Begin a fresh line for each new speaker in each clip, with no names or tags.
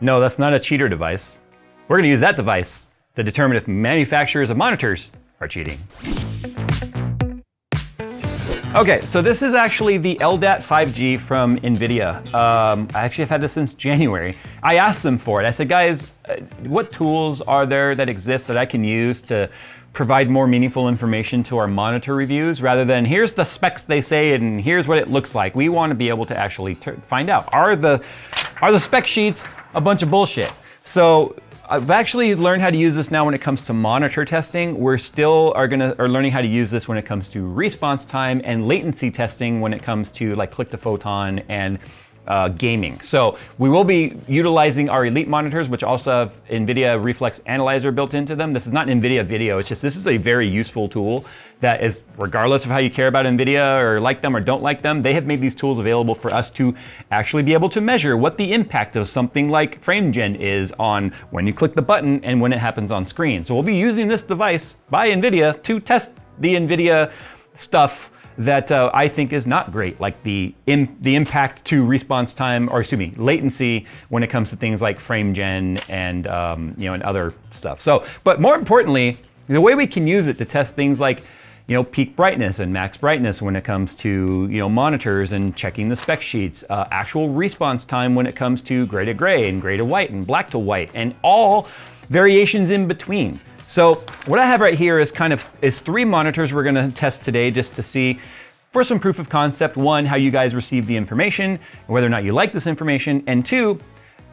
No, that's not a cheater device. We're gonna use that device to determine if manufacturers of monitors are cheating. Okay, so this is actually the LDAT 5G from NVIDIA. I actually have had this since January. I asked them for it. I said, guys, what tools are there that exist that I can use to provide more meaningful information to our monitor reviews rather than here's the specs they say and here's what it looks like. We want to be able to actually find out, are the spec sheets a bunch of bullshit? So I've actually learned how to use this now when it comes to monitor testing. We're still are learning how to use this when it comes to response time and latency testing when it comes to like click to photon and gaming. So we will be utilizing our Elite monitors, which also have NVIDIA Reflex Analyzer built into them. This is not NVIDIA video, it's just this is a very useful tool that is, regardless of how you care about NVIDIA or like them or don't like them, they have made these tools available for us to actually be able to measure what the impact of something like frame gen is on when you click the button and when it happens on screen. So we'll be using this device by NVIDIA to test the NVIDIA stuff that I think is not great, like the impact to response time, or excuse me, latency when it comes to things like frame gen and and other stuff. So, but more importantly, the way we can use it to test things like peak brightness and max brightness when it comes to monitors and checking the spec sheets, actual response time when it comes to gray to gray and gray to white and black to white and all variations in between. So what I have right here is is 3 monitors we're gonna test today just to see for some proof of concept. 1, how you guys receive the information, and whether or not you like this information, and 2,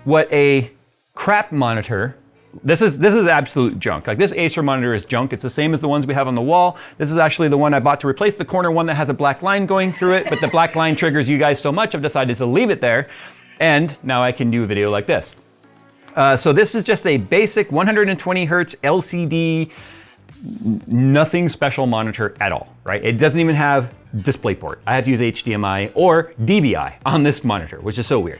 what a crap monitor. This is absolute junk. Like this Acer monitor is junk. It's the same as the ones we have on the wall. This is actually the one I bought to replace the corner one that has a black line going through it, but the black line triggers you guys so much I've decided to leave it there. And now I can do a video like this. So this is just a basic 120 hertz LCD, nothing special monitor at all, right? It doesn't even have DisplayPort. I have to use HDMI or DVI on this monitor, which is so weird.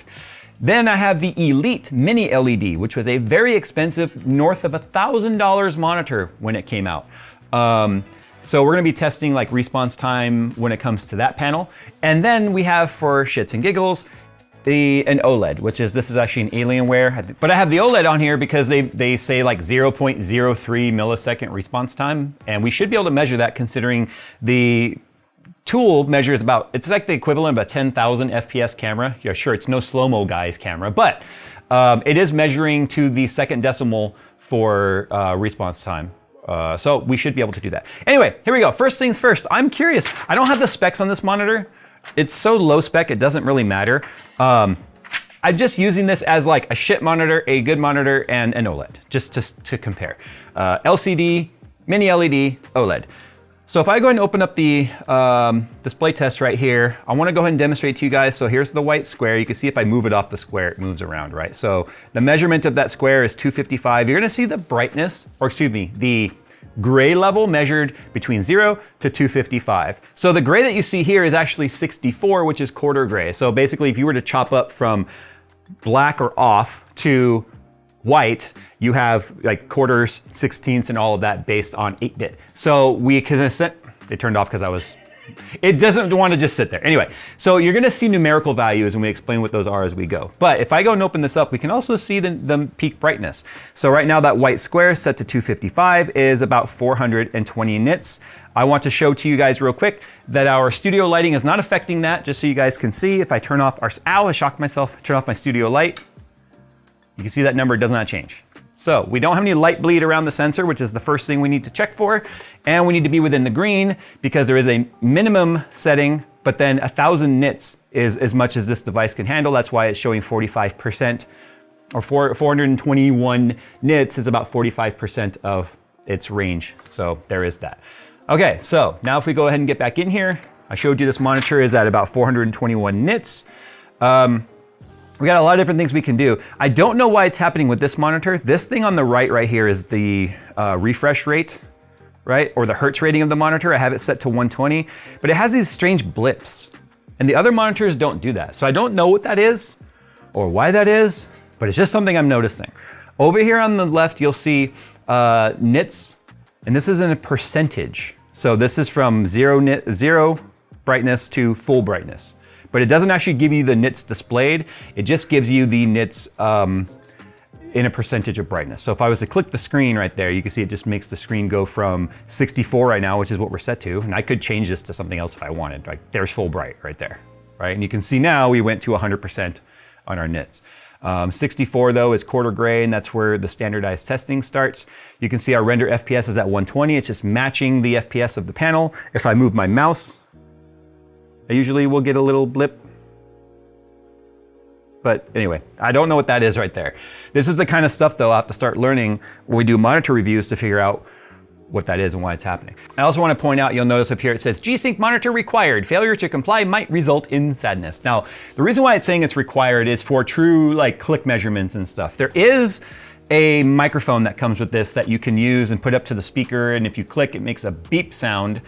Then I have the Elite MiniLED, which was a very expensive, north of $1,000 monitor when it came out. So we're gonna be testing like response time when it comes to that panel. And then we have, for shits and giggles, an OLED, this is actually an Alienware, but I have the OLED on here because they say like 0.03 millisecond response time, and we should be able to measure that considering the tool measures it's like the equivalent of a 10,000 FPS camera. Yeah, sure, it's no slow-mo guy's camera, but it is measuring to the second decimal for response time. So we should be able to do that. Anyway, here we go. First things first, I'm curious. I don't have the specs on this monitor. It's so low spec, it doesn't really matter. I'm just using this as like a shit monitor, a good monitor, and an OLED, just to compare. LCD, Mini LED, OLED. So if I go ahead and open up the display test right here, I wanna go ahead and demonstrate to you guys. So here's the white square. You can see if I move it off the square, it moves around, right? So the measurement of that square is 255. You're gonna see the brightness, or excuse me, the gray level measured between 0 to 255. So the gray that you see here is actually 64, which is quarter gray. So basically, if you were to chop up from black or off to white, you have like quarters, sixteenths, and all of that based on 8-bit. So we can set, it turned off because it doesn't want to just sit there. Anyway, so you're gonna see numerical values and we explain what those are as we go. But if I go and open this up, we can also see the peak brightness. So right now that white square set to 255 is about 420 nits. I want to show to you guys real quick that our studio lighting is not affecting that, just so you guys can see. If I turn off I shocked myself, turn off my studio light, you can see that number does not change. So we don't have any light bleed around the sensor, which is the first thing we need to check for. And we need to be within the green because there is a minimum setting, but then 1,000 nits is as much as this device can handle. That's why it's showing 45%, or 421 nits is about 45% of its range. So there is that. Okay, so now if we go ahead and get back in here, I showed you this monitor is at about 421 nits. We got a lot of different things we can do. I don't know why it's happening with this monitor. This thing on the right here is the refresh rate, right? Or the hertz rating of the monitor. I have it set to 120, but it has these strange blips. And the other monitors don't do that. So I don't know what that is or why that is, but it's just something I'm noticing. Over here on the left, you'll see nits, and this is in a percentage. So this is from zero brightness to full brightness. But it doesn't actually give you the nits displayed. It just gives you the nits in a percentage of brightness. So if I was to click the screen right there, you can see it just makes the screen go from 64 right now, which is what we're set to. And I could change this to something else if I wanted. Like there's full bright right there, right? And you can see now we went to 100% on our nits. 64 though is quarter gray, and that's where the standardized testing starts. You can see our render FPS is at 120. It's just matching the FPS of the panel. If I move my mouse, I usually will get a little blip. But anyway, I don't know what that is right there. This is the kind of stuff though I'll have to start learning when we do monitor reviews to figure out what that is and why it's happening. I also want to point out, you'll notice up here it says G-Sync monitor required. Failure to comply might result in sadness. Now, the reason why it's saying it's required is for true like click measurements and stuff. There is a microphone that comes with this that you can use and put up to the speaker, and if you click, it makes a beep sound.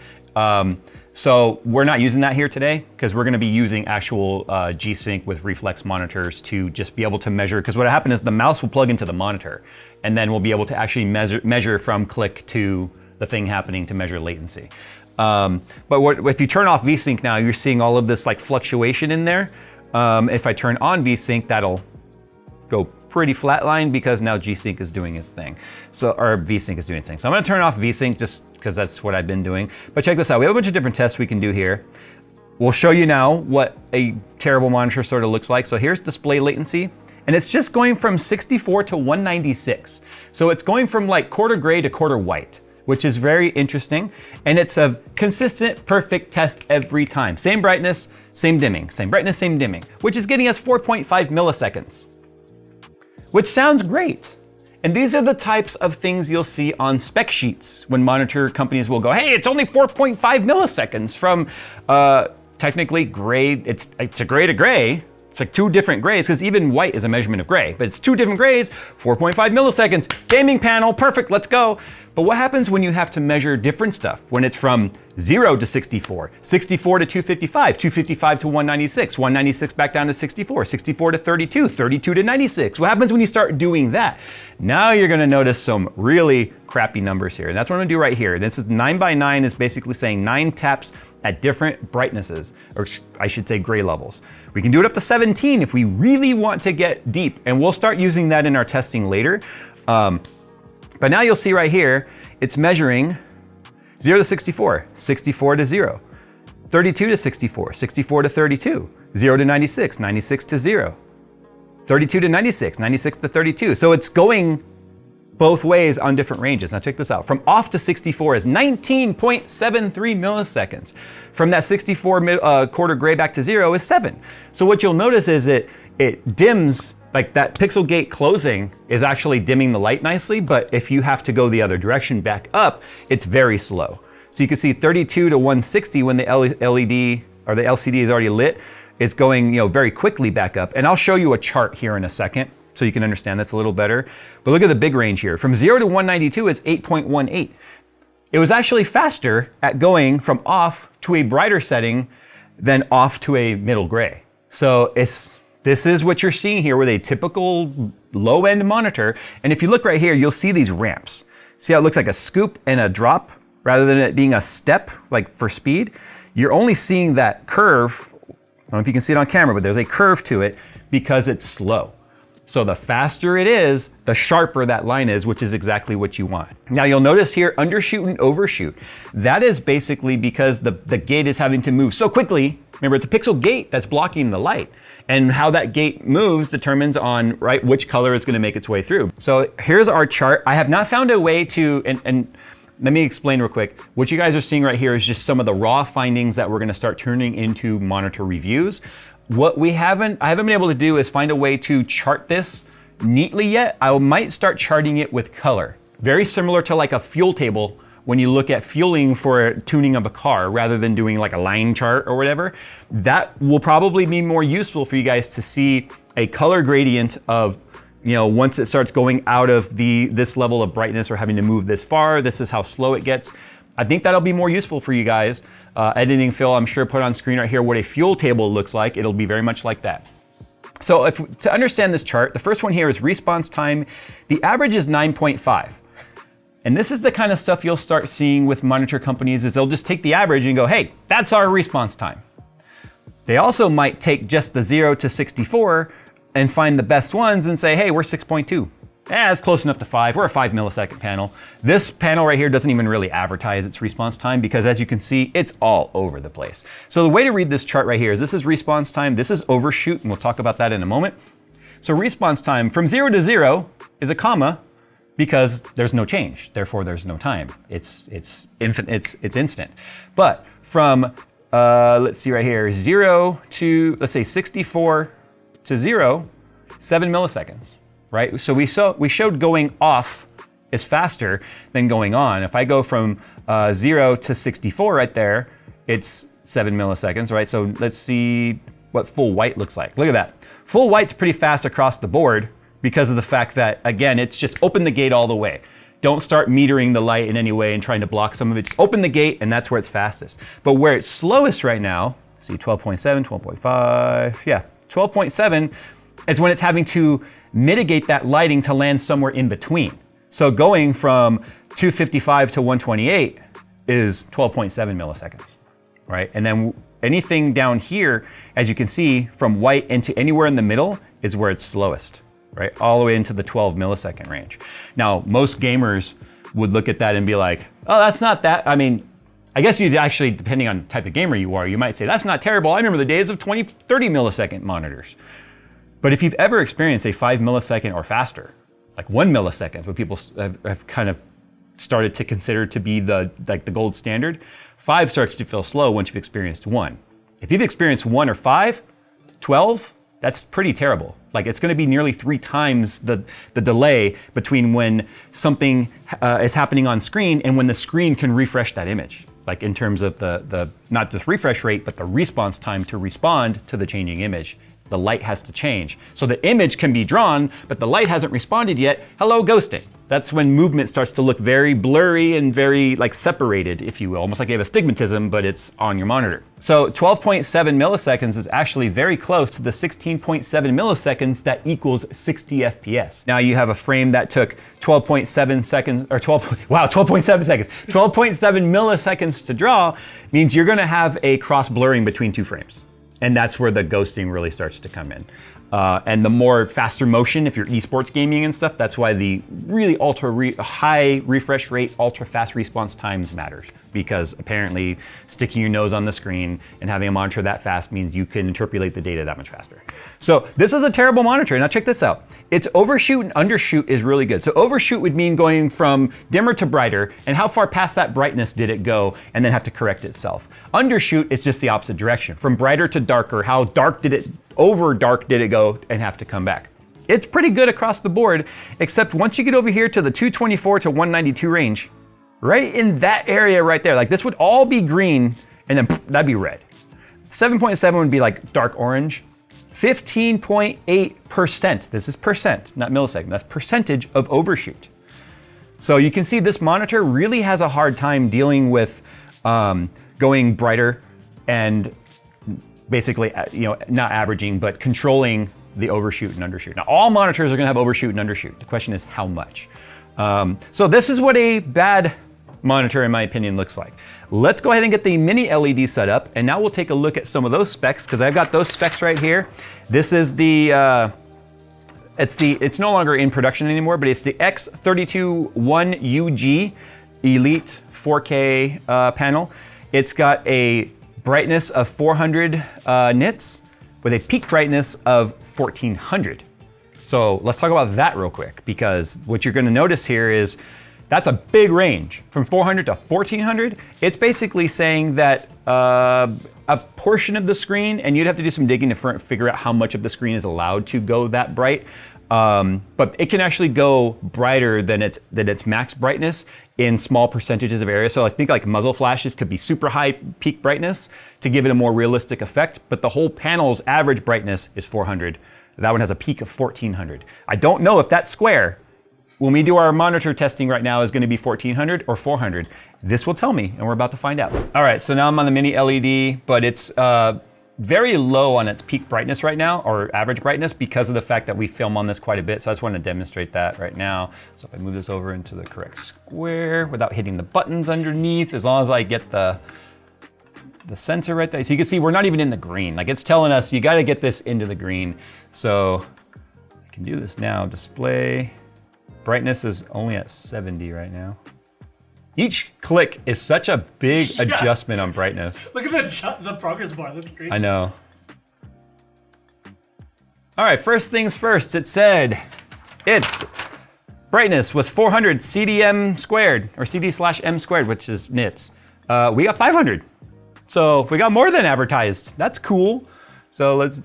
So we're not using that here today because we're going to be using actual G-Sync with reflex monitors to just be able to measure, because what happened is the mouse will plug into the monitor and then we'll be able to actually measure from click to the thing happening to measure latency. But if you turn off VSync now, you're seeing all of this like fluctuation in there. If I turn on VSync, that'll go pretty flatline because now G-Sync is doing its thing. Or VSync is doing its thing. So I'm gonna turn off VSync just because that's what I've been doing. But check this out, we have a bunch of different tests we can do here. We'll show you now what a terrible monitor sort of looks like. So here's display latency, and it's just going from 64 to 196. So it's going from like quarter gray to quarter white, which is very interesting. And it's a consistent, perfect test every time. Same brightness, same dimming, same brightness, same dimming, which is getting us 4.5 milliseconds, which sounds great. And these are the types of things you'll see on spec sheets when monitor companies will go, hey, it's only 4.5 milliseconds from technically gray, it's a gray to gray. It's like two different grays, because even white is a measurement of gray, but it's two different grays, 4.5 milliseconds, gaming panel, perfect, let's go. But what happens when you have to measure different stuff? When it's from 0 to 64, 64 to 255, 255 to 196, 196 back down to 64, 64 to 32, 32 to 96. What happens when you start doing that? Now you're gonna notice some really crappy numbers here. And that's what I'm gonna do right here. This is 9 by 9 is basically saying 9 taps at different brightnesses, or I should say gray levels. We can do it up to 17 if we really want to get deep, and we'll start using that in our testing later. But now you'll see right here, it's measuring 0 to 64, 64 to 0, 32 to 64, 64 to 32, 0 to 96, 96 to 0, 32 to 96, 96 to 32. So it's going both ways on different ranges. Now check this out. From off to 64 is 19.73 milliseconds. From that 64 quarter gray back to 0 is 7. So what you'll notice is it dims, like that pixel gate closing is actually dimming the light nicely, but if you have to go the other direction back up, it's very slow. So you can see 32 to 160 when the LED or the LCD is already lit, it's going very quickly back up. And I'll show you a chart here in a second so you can understand this a little better. But look at the big range here. From 0 to 192 is 8.18. It was actually faster at going from off to a brighter setting than off to a middle gray. So this is what you're seeing here with a typical low-end monitor. And if you look right here, you'll see these ramps. See how it looks like a scoop and a drop rather than it being a step like for speed? You're only seeing that curve. I don't know if you can see it on camera, but there's a curve to it because it's slow. So the faster it is, the sharper that line is, which is exactly what you want. Now you'll notice here, undershoot and overshoot. That is basically because the gate is having to move so quickly. Remember, it's a pixel gate that's blocking the light. And how that gate moves determines on which color is gonna make its way through. So here's our chart. I have not found a way to, and let me explain real quick. What you guys are seeing right here is just some of the raw findings that we're gonna start turning into monitor reviews. What I haven't been able to do is find a way to chart this neatly yet. I might start charting it with color. Very similar to like a fuel table when you look at fueling for tuning of a car rather than doing like a line chart or whatever. That will probably be more useful for you guys to see a color gradient of, once it starts going out of this level of brightness or having to move this far, this is how slow it gets. I think that'll be more useful for you guys. Editing Phil, I'm sure put on screen right here what a fuel table looks like. It'll be very much like that. So to understand this chart, the first one here is response time. The average is 9.5. And this is the kind of stuff you'll start seeing with monitor companies is they'll just take the average and go, hey, that's our response time. They also might take just the 0 to 64 and find the best ones and say, hey, we're 6.2. It's close enough to 5. We're a 5 millisecond panel. This panel right here doesn't even really advertise its response time because as you can see, it's all over the place. So the way to read this chart right here is this is response time, this is overshoot, and we'll talk about that in a moment. So response time from 0 to 0 is a comma because there's no change, therefore there's no time. It's instant. But from, let's see right here, 0 to, let's say 64 to 0, 7 milliseconds. Right? So we showed going off is faster than going on. If I go from 0 to 64 right there, it's 7 milliseconds, right? So let's see what full white looks like. Look at that. Full white's pretty fast across the board because of the fact that, again, it's just open the gate all the way. Don't start metering the light in any way and trying to block some of it. Just open the gate and that's where it's fastest. But where it's slowest right now, see 12.7, 12.5, yeah, 12.7 is when it's having to mitigate that lighting to land somewhere in between. So going from 255 to 128 is 12.7 milliseconds, right? And then anything down here, as you can see, from white into anywhere in the middle is where it's slowest, right? All the way into the 12 millisecond range. Now, most gamers would look at that and be like, oh, that's not that. I mean, I guess you'd actually, depending on the type of gamer you are, you might say, that's not terrible. I remember the days of 20, 30 millisecond monitors. But if you've ever experienced a 5 millisecond or faster, like 1 millisecond, what people have kind of started to consider to be the gold standard, 5 starts to feel slow once you've experienced 1. If you've experienced 1 or 5, 12, that's pretty terrible. Like it's gonna be nearly 3 times the delay between when something is happening on screen and when the screen can refresh that image. Like in terms of the not just refresh rate, but the response time to respond to the changing image. The light has to change. So the image can be drawn, but the light hasn't responded yet. Hello, ghosting. That's when movement starts to look very blurry and very like separated, if you will, almost like you have astigmatism, but it's on your monitor. So 12.7 milliseconds is actually very close to the 16.7 milliseconds that equals 60 FPS. Now you have a frame that took 12.7 seconds, or 12.7 seconds, 12.7 milliseconds to draw, means you're gonna have a cross blurring between 2 frames. And that's where the ghosting really starts to come in. And the more faster motion, if you're esports gaming and stuff, that's why the really high refresh rate, ultra fast response times matters. Because apparently sticking your nose on the screen and having a monitor that fast means you can interpolate the data that much faster. So this is a terrible monitor. Now check this out. Its overshoot and undershoot is really good. So overshoot would mean going from dimmer to brighter, and how far past that brightness did it go and then have to correct itself. Undershoot is just the opposite direction. From brighter to darker, how dark did it, over dark did it go and have to come back. It's pretty good across the board, except once you get over here to the 224 to 192 range, right in that area right there, like this would all be green and then that'd be red. 7.7 would be like dark orange. 15.8%, this is percent, not millisecond, that's percentage of overshoot. So you can see this monitor really has a hard time dealing with going brighter and basically, not averaging, but controlling the overshoot and undershoot. Now all monitors are gonna have overshoot and undershoot. The question is how much. So this is what a bad monitor, in my opinion, looks like. Let's go ahead and get the mini LED set up, and now we'll take a look at some of those specs, because I've got those specs right here. This is the, it's no longer in production anymore, but it's the X321UG Elite 4K panel. It's got a brightness of 400 nits with a peak brightness of 1400. So let's talk about that real quick, because what you're gonna notice here is that's a big range. From 400 to 1400, it's basically saying that a portion of the screen, and you'd have to do some digging to figure out how much of the screen is allowed to go that bright, but it can actually go brighter than its max brightness in small percentages of area. So I think like muzzle flashes could be super high peak brightness to give it a more realistic effect, but the whole panel's average brightness is 400. That one has a peak of 1400. I don't know if that's square. When we do our monitor testing right now is gonna be 1400 or 400. This will tell me, and we're about to find out. All right, so now I'm on the mini LED, but it's very low on its peak brightness right now, or average brightness, because of the fact that we film on this quite a bit. So I just want to demonstrate that right now. So if I move this over into the correct square without hitting the buttons underneath, as long as I get the sensor right there. So you can see we're not even in the green. Like it's telling us you gotta get this into the green. So I can do this now, display. Brightness is only at 70 right now. Each click is such a big adjustment on brightness.
Look at the progress bar, that's great.
I know. All right, first things first, it said its brightness was 400 CDM squared, or CD/M squared, which is nits. We got 500. So we got more than advertised. That's cool. So let's,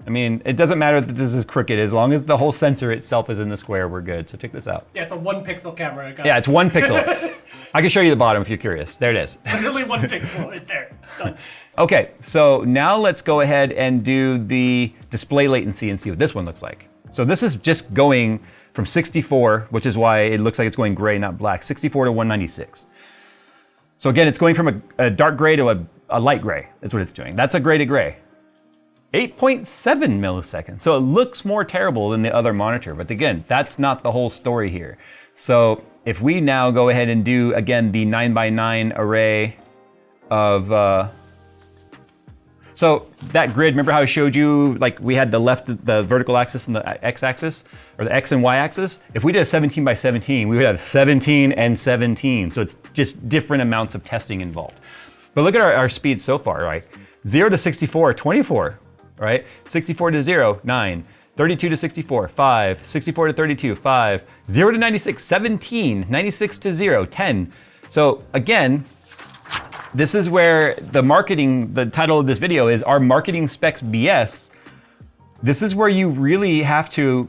I mean, it doesn't matter that this is crooked. As long as the whole sensor itself is in the square, we're good. So check this out.
Yeah, it's a 1 pixel camera.
Yeah, it's 1 pixel. I can show you the bottom if you're curious. There it is.
Literally 1 pixel right there. Done.
Okay, so now let's go ahead and do the display latency and see what this one looks like. So this is just going from 64, which is why it looks like it's going gray, not black, 64 to 196. So again, it's going from a dark gray to a light gray, is what it's doing. That's a gray to gray. 8.7 milliseconds. So it looks more terrible than the other monitor, but again, that's not the whole story here. So if we now go ahead and do, again, the 9x9 array of, so that grid, remember how I showed you, like we had the vertical axis and the x-axis, or the x and y-axis? If we did a 17 by 17, we would have 17 and 17. So it's just different amounts of testing involved. But look at our speed so far, right? 0 to 64, 24, right? 64 to 0, 9. 32 to 64, 5. 64 to 32, 5. 0 to 96, 17. 96 to 0, 10. So again, this is where the title of this video is, Are Marketing Specs BS? This is where you really have to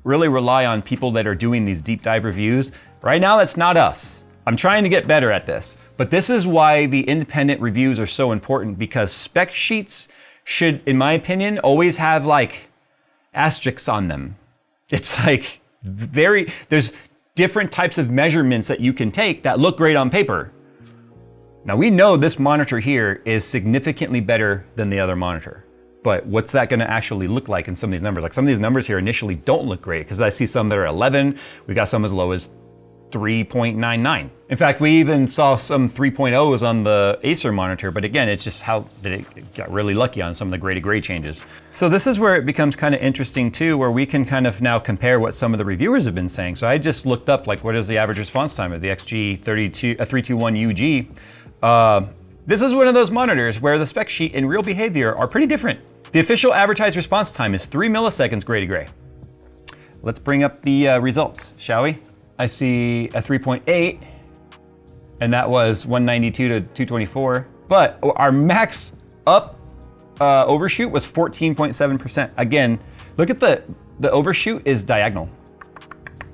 really rely on people that are doing these deep dive reviews. Right now, that's not us. I'm trying to get better at this, but this is why the independent reviews are so important, because spec sheets should, in my opinion, always have like asterisks on them. It's like there's different types of measurements that you can take that look great on paper. Now we know this monitor here is significantly better than the other monitor, but what's that gonna actually look like in some of these numbers? Like some of these numbers here initially don't look great, because I see some that are 11, we got some as low as 3.99. In fact, we even saw some 3.0s on the Acer monitor, but again, it's just how it got really lucky on some of the gray to gray changes. So this is where it becomes kind of interesting too, where we can kind of now compare what some of the reviewers have been saying. So I just looked up like what is the average response time of the XG321UG. This is one of those monitors where the spec sheet and real behavior are pretty different. The official advertised response time is 3 milliseconds gray to gray. Let's bring up the results, shall we? I see a 3.8, and that was 192 to 224. But our max up overshoot was 14.7%. Again, look at the overshoot is diagonal.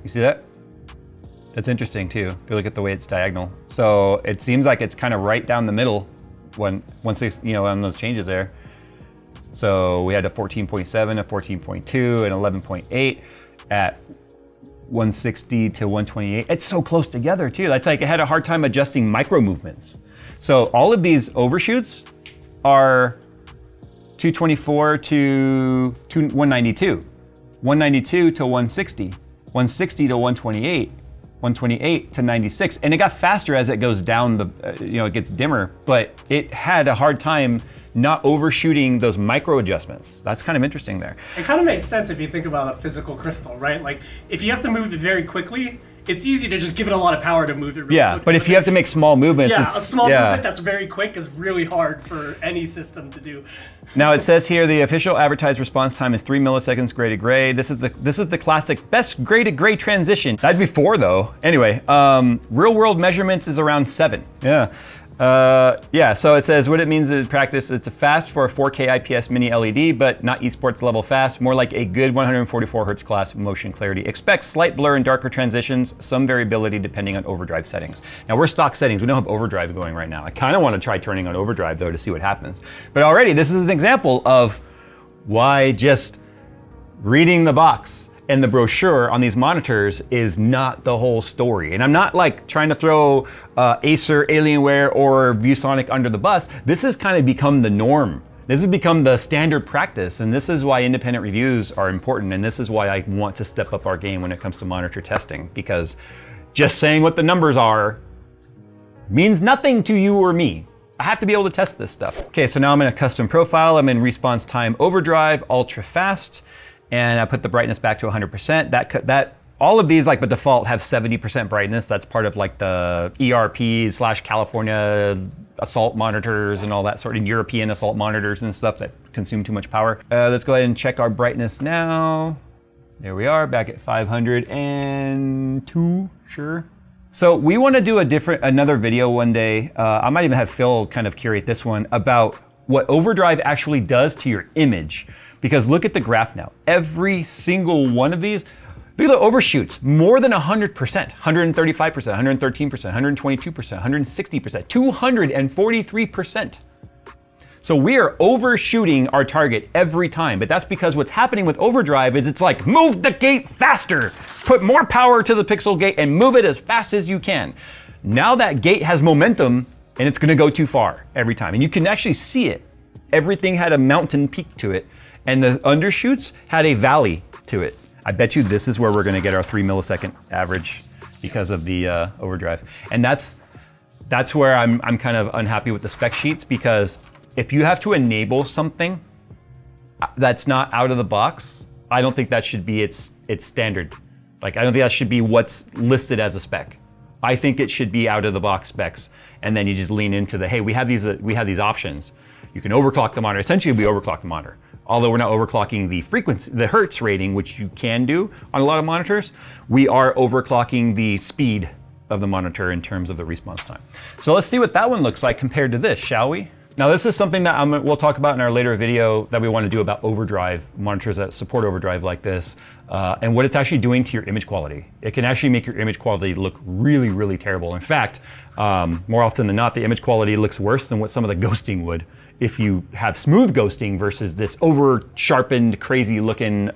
You see that? That's interesting too, if you look at the way it's diagonal. So it seems like it's kind of right down the middle once it's, on those changes there. So we had a 14.7, a 14.2, and 11.8 at 160 to 128. It's so close together too. That's like it had a hard time adjusting micro movements. So all of these overshoots are 224 to 192, 192 to 160, 160 to 128, 128 to 96, and it got faster as it goes down it gets dimmer, but it had a hard time not overshooting those micro adjustments. That's kind of interesting there.
It kind of makes sense if you think about a physical crystal, right? Like if you have to move it very quickly, it's easy to just give it a lot of power to move it really quickly.
But if you have to make small movements,
a small movement that's very quick is really hard for any system to do.
Now it says here the official advertised response time is 3 milliseconds gray to gray. This is the classic best gray to gray transition. That'd be 4 though. Anyway, real world measurements is around 7. So it says what it means in practice, it's a fast for a 4K IPS mini LED, but not esports level fast, more like a good 144 Hertz class motion clarity. Expect slight blur and darker transitions, some variability depending on overdrive settings. Now we're stock settings, we don't have overdrive going right now. I kind of want to try turning on overdrive though to see what happens. But already this is an example of why just reading the box and the brochure on these monitors is not the whole story. And I'm not like trying to throw Acer, Alienware, or ViewSonic under the bus. This has kind of become the norm. This has become the standard practice, and this is why independent reviews are important, and this is why I want to step up our game when it comes to monitor testing, because just saying what the numbers are means nothing to you or me. I have to be able to test this stuff. Okay, so now I'm in a custom profile. I'm in response time overdrive, ultra fast, and I put the brightness back to 100%. That all of these, like by default, have 70% brightness. That's part of like the ERP/California assault monitors and all that sort of European assault monitors and stuff that consume too much power. Let's go ahead and check our brightness now. There we are, back at 502, sure. So we want to do another video one day. I might even have Phil kind of curate this one about what Overdrive actually does to your image. Because look at the graph now. Every single one of these, look at the overshoots, more than 100%, 135%, 113%, 122%, 160%, 243%. So we are overshooting our target every time, but that's because what's happening with Overdrive is it's like, move the gate faster, put more power to the pixel gate and move it as fast as you can. Now that gate has momentum and it's gonna go too far every time. And you can actually see it. Everything had a mountain peak to it and the undershoots had a valley to it. I bet you this is where we're gonna get our 3 millisecond average because of the Overdrive. And that's where I'm kind of unhappy with the spec sheets, because if you have to enable something that's not out of the box, I don't think that should be its standard. Like, I don't think that should be what's listed as a spec. I think it should be out of the box specs, and then you just lean into the, hey, we have these options. You can overclock the monitor. Essentially, we overclock the monitor. Although we're not overclocking the frequency, the hertz rating, which you can do on a lot of monitors, we are overclocking the speed of the monitor in terms of the response time. So let's see what that one looks like compared to this, shall we? Now this is something that we'll talk about in our later video that we want to do about Overdrive, monitors that support Overdrive like this, and what it's actually doing to your image quality. It can actually make your image quality look really, really terrible. In fact, more often than not, the image quality looks worse than what some of the ghosting would if you have smooth ghosting versus this over-sharpened, crazy-looking, it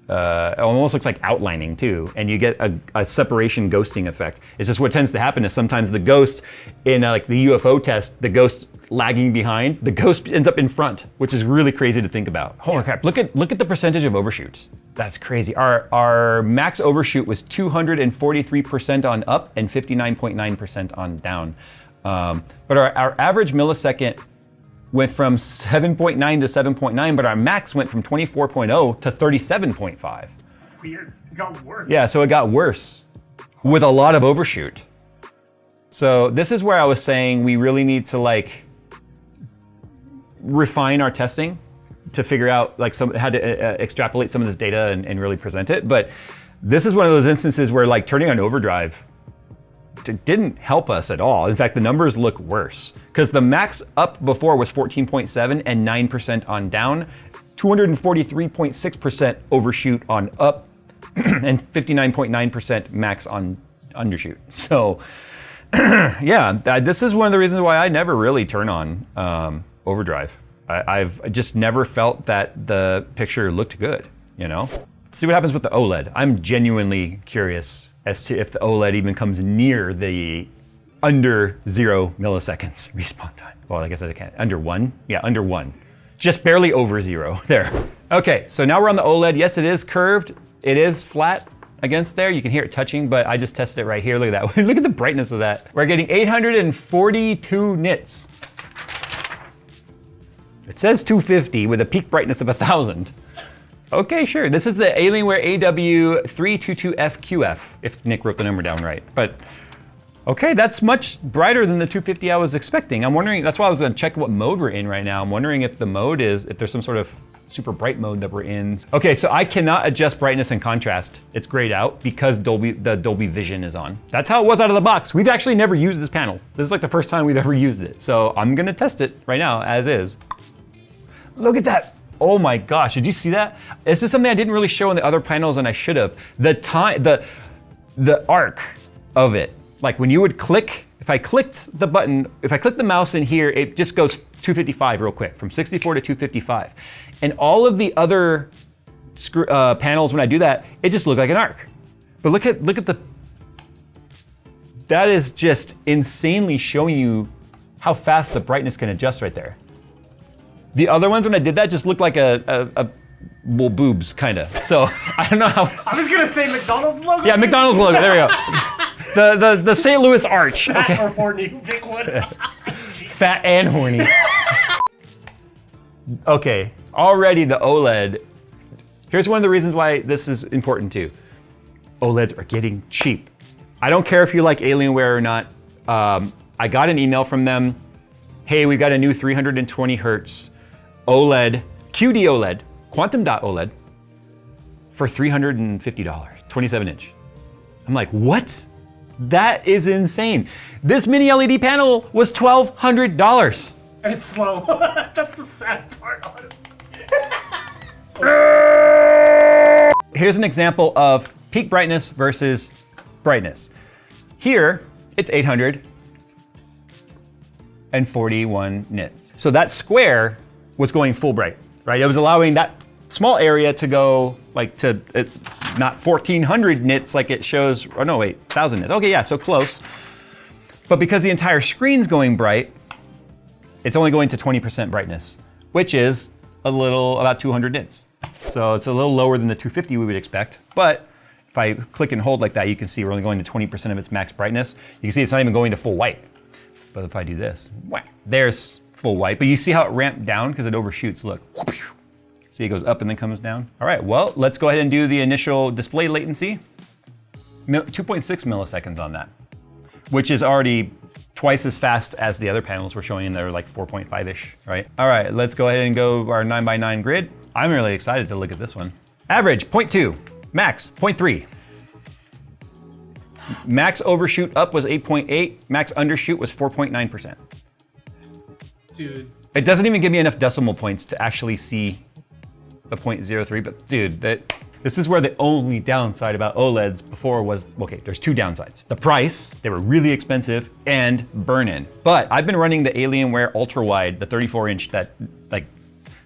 almost looks like outlining too, and you get a separation ghosting effect. It's just what tends to happen is sometimes the ghost in like the UFO test, the ghost lagging behind, the ghost ends up in front, which is really crazy to think about. Holy crap, look at the percentage of overshoots. That's crazy. Our max overshoot was 243% on up and 59.9% on down. But our average millisecond went from 7.9 to 7.9, but our max went from 24.0 to 37.5.
Weird, it got worse.
Yeah, so it got worse with a lot of overshoot. So this is where I was saying we really need to like refine our testing to figure out like how to extrapolate some of this data and really present it. But this is one of those instances where like turning on Overdrive didn't help us at all. In fact, the numbers look worse because the max up before was 14.7 and 9% on down, 243.6% overshoot on up, and 59.9% max on undershoot. So yeah, this is one of the reasons why I never really turn on Overdrive. I've just never felt that the picture looked good, you know? Let's see what happens with the OLED. I'm genuinely curious as to if the OLED even comes near the under 0 milliseconds respawn time. Well, I guess I can't. Under 1? Yeah, under 1. Just barely over 0 there. Okay, so now we're on the OLED. Yes, it is curved. It is flat against there. You can hear it touching, but I just tested it right here. Look at that. Look at the brightness of that. We're getting 842 nits. It says 250 with a peak brightness of 1,000. Okay, sure. This is the Alienware AW322FQF, if Nick wrote the number down right. But okay, that's much brighter than the 250 I was expecting. I'm wondering, that's why I was gonna check what mode we're in right now. I'm wondering if the mode is, if there's some sort of super bright mode that we're in. Okay, so I cannot adjust brightness and contrast. It's grayed out because the Dolby Vision is on. That's how it was out of the box. We've actually never used this panel. This is like the first time we've ever used it. So I'm gonna test it right now as is. Look at that. Oh my gosh, did you see that? This is something I didn't really show in the other panels and I should have. The arc of it. Like when you would click, if I clicked the button, if I click the mouse in here, it just goes 255 real quick, from 64 to 255. And all of the other panels, when I do that, it just looked like an arc. But look at the, that is just insanely showing you how fast the brightness can adjust right there. The other ones, when I did that, just looked like well, boobs, kinda. So I don't know how.
I was gonna say McDonald's logo.
Yeah, McDonald's logo. There we go. The St. Louis Arch.
Fat
Okay.
or horny, pick one.
Fat and horny. Okay, already the OLED. Here's one of the reasons why this is important too. OLEDs are getting cheap. I don't care if you like Alienware or not. I got an email from them. Hey, we got a new 320 hertz OLED, QD-OLED, quantum dot OLED for $350, 27 inch. I'm like, what? That is insane. This mini LED panel was $1,200.
And it's slow. That's the sad part, honestly.
Here's an example of peak brightness versus brightness. Here, it's 841 nits. So that square was going full bright, right? It was allowing that small area to go like to not 1400 nits like it shows, oh no, wait, 1000 nits. Okay, yeah, so close. But because the entire screen's going bright, it's only going to 20% brightness, which is about 200 nits. So it's a little lower than the 250 we would expect. But if I click and hold like that, you can see we're only going to 20% of its max brightness. You can see it's not even going to full white. But if I do this, there's full white. But you see how it ramped down because it overshoots, look. See, it goes up and then comes down. All right, well, let's go ahead and do the initial display latency. 2.6 milliseconds on that, which is already twice as fast as the other panels we're showing, and they're like 4.5-ish, right? All right, let's go ahead and go our 9x9 grid. I'm really excited to look at this one. Average, 0.2, max, 0.3. Max overshoot up was 8.8, max undershoot was 4.9%.
Dude.
It doesn't even give me enough decimal points to actually see the 0.03, but dude, this is where the only downside about OLEDs before was, okay, there's two downsides. The price, they were really expensive, and burn-in. But I've been running the Alienware ultra-wide, the 34-inch that like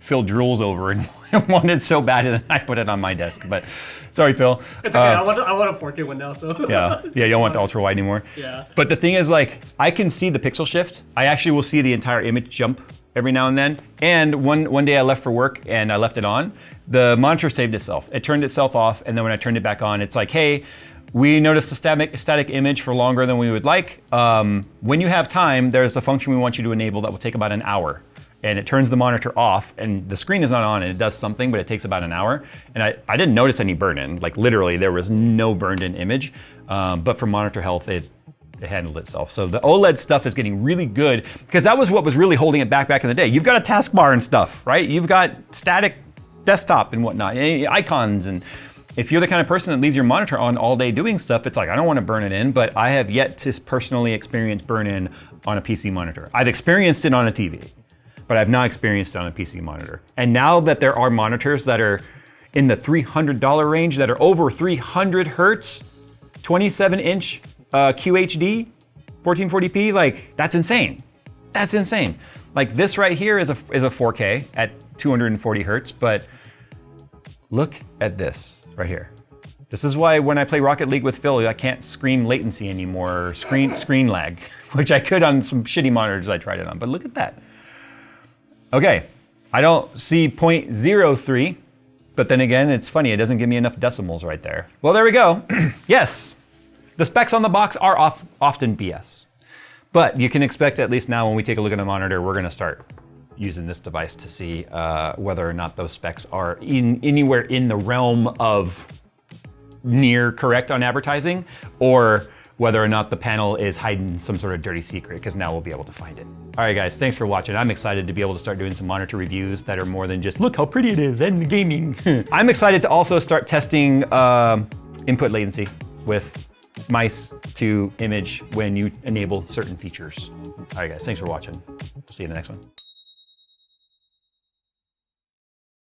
Phil drools over and wanted so bad and I put it on my desk, but sorry, Phil.
It's okay, I want a 4K one now, so.
Yeah, you don't want the ultra-wide anymore.
Yeah.
But the thing is, like, I can see the pixel shift. I actually will see the entire image jump every now and then. And one day I left for work and I left it on. The monitor saved itself. It turned itself off, and then when I turned it back on, it's like, hey, we noticed a static image for longer than we would like. When you have time, there's a function we want you to enable that will take about an hour. And it turns the monitor off, and the screen is not on, and it does something, but it takes about an hour. And I didn't notice any burn-in. Like literally, there was no burned-in image. But for monitor health, it handled itself. So the OLED stuff is getting really good, because that was what was really holding it back in the day. You've got a taskbar and stuff, right? You've got static desktop and whatnot, icons, and if you're the kind of person that leaves your monitor on all day doing stuff, it's like, I don't want to burn it in, but I have yet to personally experience burn-in on a PC monitor. I've experienced it on a TV, but I've not experienced it on a PC monitor. And now that there are monitors that are in the $300 range, that are over 300 hertz, 27-inch QHD, 1440p, like, that's insane. That's insane. Like this right here is a 4K at 240 hertz, but look at this right here. This is why when I play Rocket League with Phil, I can't scream latency anymore, or screen lag, which I could on some shitty monitors I tried it on, but look at that. Okay, I don't see 0.03, but then again, it's funny, it doesn't give me enough decimals right there. Well, there we go. Yes, the specs on the box are often BS. But you can expect, at least now when we take a look at the monitor, we're gonna start using this device to see whether or not those specs are anywhere in the realm of near correct on advertising, or whether or not the panel is hiding some sort of dirty secret, because now we'll be able to find it. All right, guys, thanks for watching. I'm excited to be able to start doing some monitor reviews that are more than just, look how pretty it is, and gaming. I'm excited to also start testing input latency with mice to image when you enable certain features. All right, guys, thanks for watching. See you in the next one.